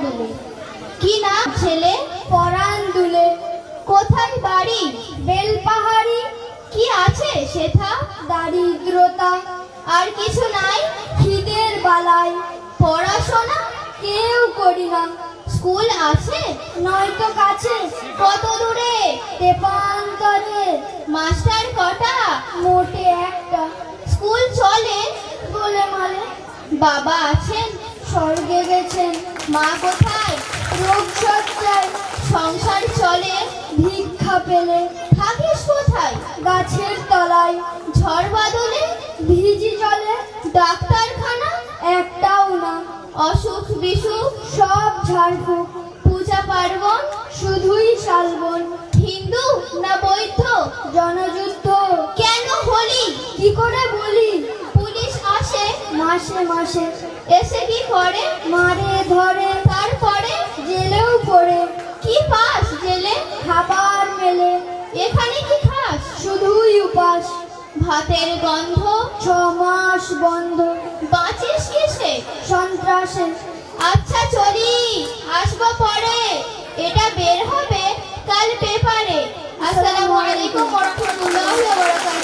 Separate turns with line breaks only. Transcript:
দুলে। কি নাম ছেলে? পরাণ দুলে। কোথায় বাড়ি? বেলপাহাড়ি। কি আছে সেথা? দারিদ্রতা। আর কিছু নাই? খিদের বালাই। পড়াশোনা কেউ করি না। স্কুল আছে? নয়তো কাছে। কত দূরে? তেপান্তরে। মাস্টার কটা? মোটে একটা। স্কুল চলে? বলে মানে। বাবা আছেন? স্বর্গে গেছেন। মা কোথায়? রোগ সজ্জায়। সংসার চলে ভিক্ষা পেলে। থাকিস কোথায়? গাছের তলায়। ঝড় বাদলে? ভিজি জলে। ডাক্তারখানা? একটাও না। অসুখ বিসুখ? সব ঝাড়ফুঁক। পূজা পার্বণ? শুধুই শালবন। হিন্দু না বৌদ্ধ? জনযুদ্ধ। কেন হলি? কি করে বলি? পুলিশ আসে মাসে মাসে। এসে কি করে? মারে ধরে। তারপরে? জেলেও পড়ে। কি পাস জেলে? খাবার মেলে। এখানে কি খাস? শুধুই উপাস। ভাতের গন্ধ। 6 মাস বন্ধ। বাঁচিস কিসে? সন্ত্রাসে। আচ্ছা চলি, আসবো পরে। এটা বের হবে কাল পেপারে। আসসালামু আলাইকুম ওয়া রাহমাতুল্লাহি ওয়া বারাকাতুহু।